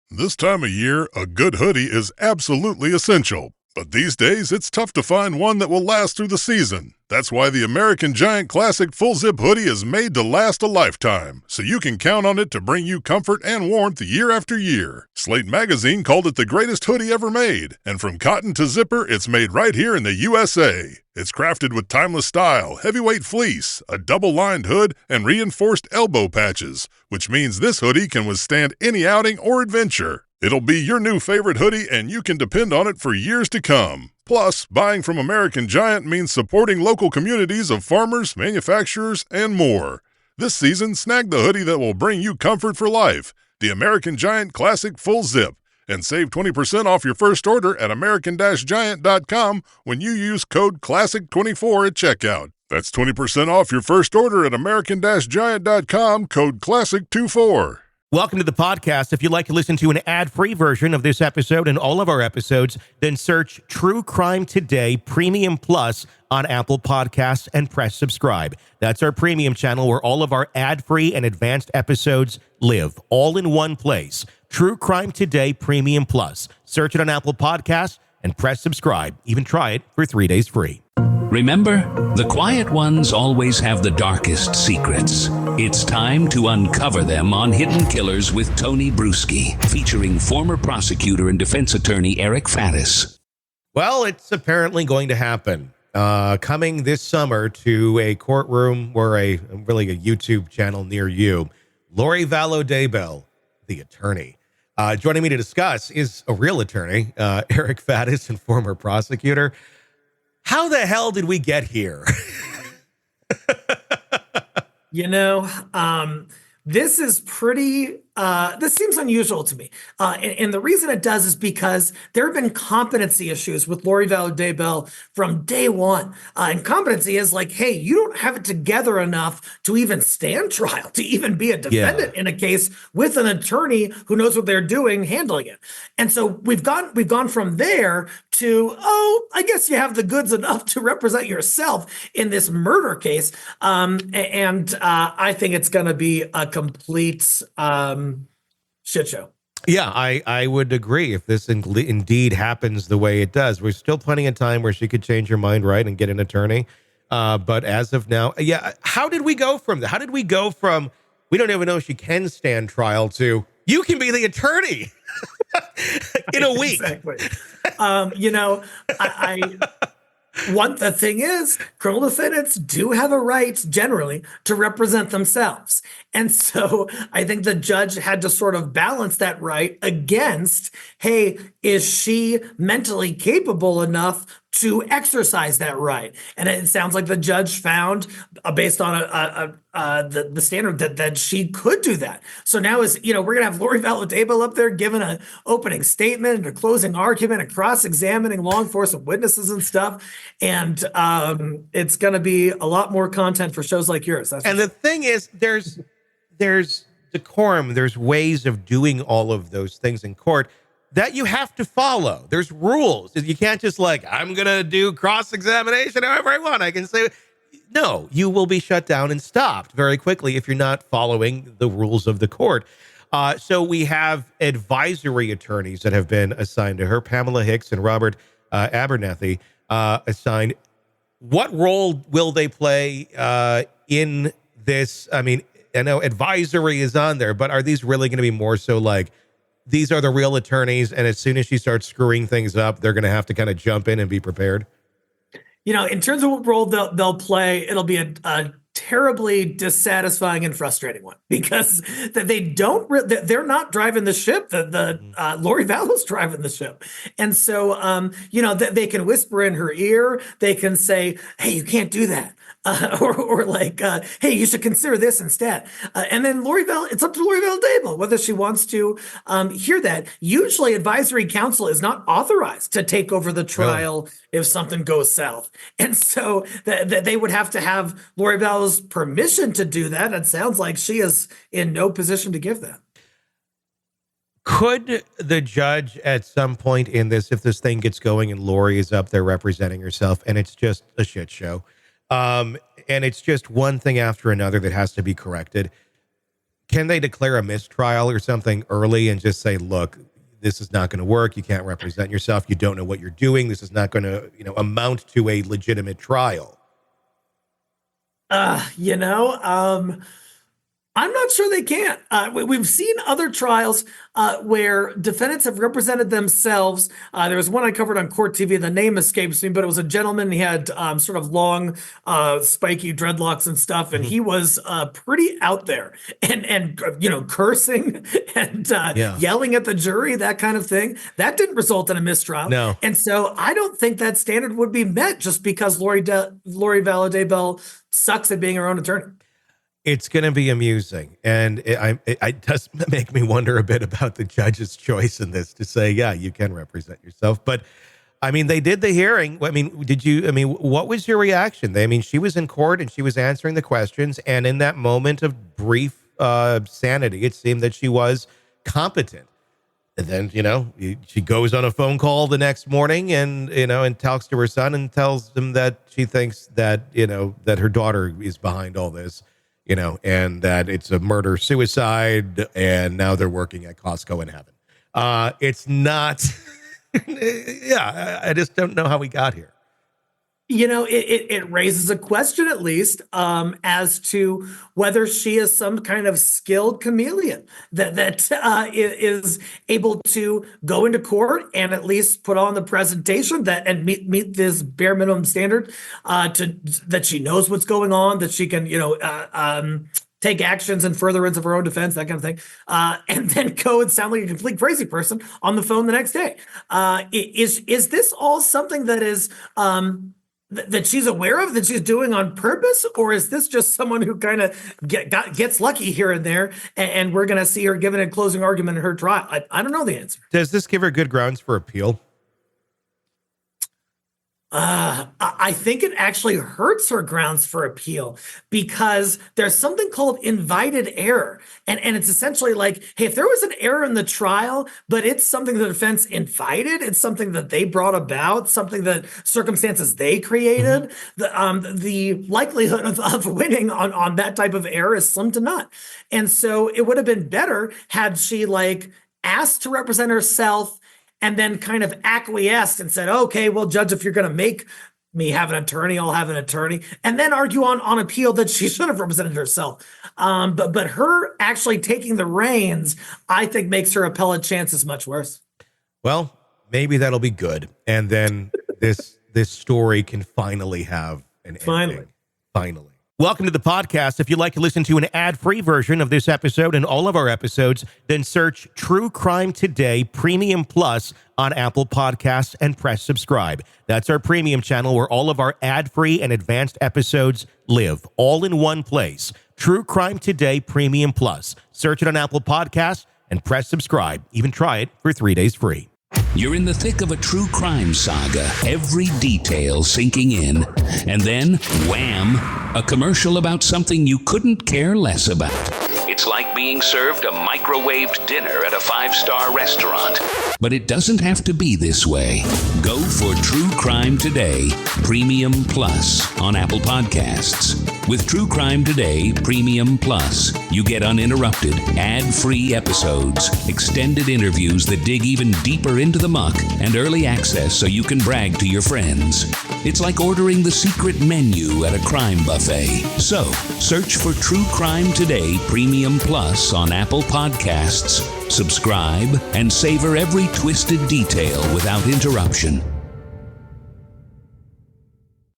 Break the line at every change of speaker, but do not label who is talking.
This time of year, a good hoodie is absolutely essential. But these days, it's tough to find one that will last through the season. That's why the American Giant Classic Full Zip Hoodie is made to last a lifetime, so you can count on it to bring you comfort and warmth year after year. Slate Magazine called it the greatest hoodie ever made, and from cotton to zipper, it's made right here in the USA. It's crafted with timeless style, heavyweight fleece, a double-lined hood, and reinforced elbow patches, which means this hoodie can withstand any outing or adventure. It'll be your new favorite hoodie, and you can depend on it for years to come. Plus, buying from American Giant means supporting local communities of farmers, manufacturers, and more. This season, snag the hoodie that will bring you comfort for life, the American Giant Classic Full Zip, and save 20% off your first order at american-giant.com when you use code CLASSIC24 at checkout. That's 20% off your first order at american-giant.com, code CLASSIC24.
Welcome to the podcast. If you'd like to listen to an ad-free version of this episode and all of our episodes, then search True Crime Today Premium Plus on Apple Podcasts and press subscribe. That's our premium channel where all of our ad-free and advanced episodes live, all in one place. True Crime Today Premium Plus. Search it on Apple Podcasts and press subscribe. Even try it for 3 days free.
Remember, the quiet ones always have the darkest secrets. It's time to uncover them on Hidden Killers with Tony Bruschi, featuring former prosecutor and defense attorney Eric Faddis.
Well, it's apparently going to happen. Coming this summer to a courtroom or really a YouTube channel near you, Lori Vallow Daybell, the attorney. Joining me to discuss is a real attorney, Eric Faddis, and former prosecutor. How the hell did we get here?
This is this seems unusual to me. And the reason it does is because there have been competency issues with Lori Vallow Daybell from day one. And competency is like, hey, you don't have it together enough to even stand trial, to even be a defendant in a case with an attorney who knows what they're doing, handling it. And so we've gone from there to, I guess you have the goods enough to represent yourself in this murder case. I think it's going to be a complete shit show.
Yeah, I would agree if this indeed happens the way it does. There's still plenty of time where she could change her mind, right, and get an attorney. But as of now, how did we go from that? How did we go from we don't even know if she can stand trial to you can be the attorney in a week?
Exactly. The thing is, criminal defendants do have a right generally to represent themselves. And so I think the judge had to sort of balance that right against, hey, is she mentally capable enough to exercise that right? And it sounds like the judge found, based on the standard, that she could do that. So now we're going to have Lori Vallow Daybell up there giving an opening statement and a closing argument and cross-examining law enforcement witnesses and stuff. And it's going to be a lot more content for shows like yours.
And the thing is, there's decorum. There's ways of doing all of those things in court that you have to follow. There's rules. You can't just I'm going to do cross-examination however I want. I can say, no, you will be shut down and stopped very quickly if you're not following the rules of the court. So we have advisory attorneys that have been assigned to her, Pamela Hicks and Robert Abernethy, assigned. What role will they play in this? I mean, I know advisory is on there, but are these really going to be more so these are the real attorneys, and as soon as she starts screwing things up, they're going to have to kind of jump in and be prepared?
In terms of what role they'll play, it'll be a terribly dissatisfying and frustrating one because they're not driving the ship. The Lori Vallow's driving the ship. And so, they can whisper in her ear. They can say, hey, you can't do that. Hey, you should consider this instead. And then it's up to Lori Vallow Daybell whether she wants to hear that. Usually advisory counsel is not authorized to take over the trial if something goes south. And so they would have to have Lori Vallow's permission to do that. It sounds like she is in no position to give that.
Could the judge at some point in this, if this thing gets going and Lori is up there representing herself and it's just a shit show, and it's just one thing after another that has to be corrected, can they declare a mistrial or something early and just say, look, this is not going to work. You can't represent yourself. You don't know what you're doing. This is not going to, amount to a legitimate trial.
I'm not sure they can. We've seen other trials where defendants have represented themselves. There was one I covered on Court TV. The name escapes me, but it was a gentleman. He had sort of long, spiky dreadlocks and stuff, and he was pretty out there and cursing and yelling at the jury, that kind of thing. That didn't result in a mistrial.
No. And
so I don't think that standard would be met just because Lori Vallow Daybell sucks at being her own attorney.
It's going to be amusing, and it does make me wonder a bit about the judge's choice in this to say, yeah, you can represent yourself. But, I mean, they did the hearing. I mean, what was your reaction? She was in court, and she was answering the questions, and in that moment of brief sanity, it seemed that she was competent. And then, she goes on a phone call the next morning and talks to her son and tells him that she thinks that, that her daughter is behind all this. And that it's a murder-suicide, and now they're working at Costco in heaven. It's not, I just don't know how we got here.
It raises a question, at least, as to whether she is some kind of skilled chameleon that is able to go into court and at least put on the presentation and meet this bare minimum standard, that she knows what's going on, that she can, take actions in furtherance of her own defense, that kind of thing, and then go and sound like a complete crazy person on the phone the next day. Is this all something that is that she's aware of, that she's doing on purpose, or is this just someone who kind of gets lucky here and there, and we're going to see her given a closing argument in her trial? I don't know the answer.
Does this give her good grounds for appeal?
I think it actually hurts her grounds for appeal, because there's something called invited error. And it's essentially like, hey, if there was an error in the trial, but it's something the defense invited, it's something that they brought about, something that circumstances they created, the likelihood of winning on that type of error is slim to none. And so it would have been better had she asked to represent herself and then kind of acquiesced and said, okay, well, judge, if you're going to make me have an attorney, I'll have an attorney, and then argue on appeal that she should have represented herself. But her actually taking the reins, I think, makes her appellate chances much worse.
Well, maybe that'll be good. And then this story can finally have an ending. Finally. Welcome to the podcast. If you'd like to listen to an ad-free version of this episode and all of our episodes, then search True Crime Today Premium Plus on Apple Podcasts and press subscribe. That's our premium channel where all of our ad-free and advanced episodes live, all in one place. True Crime Today Premium Plus. Search it on Apple Podcasts and press subscribe. Even try it for 3 days free.
You're in the thick of a true crime saga, every detail sinking in. And then, wham, a commercial about something you couldn't care less about. It's like being served a microwaved dinner at a 5-star restaurant. But it doesn't have to be this way. Go for True Crime Today Premium Plus on Apple Podcasts. With True Crime Today Premium Plus, you get uninterrupted, ad-free episodes, extended interviews that dig even deeper into the muck, and early access so you can brag to your friends. It's like ordering the secret menu at a crime buffet. So, search for True Crime Today Premium Plus on Apple Podcasts, subscribe, and savor every twisted detail without interruption.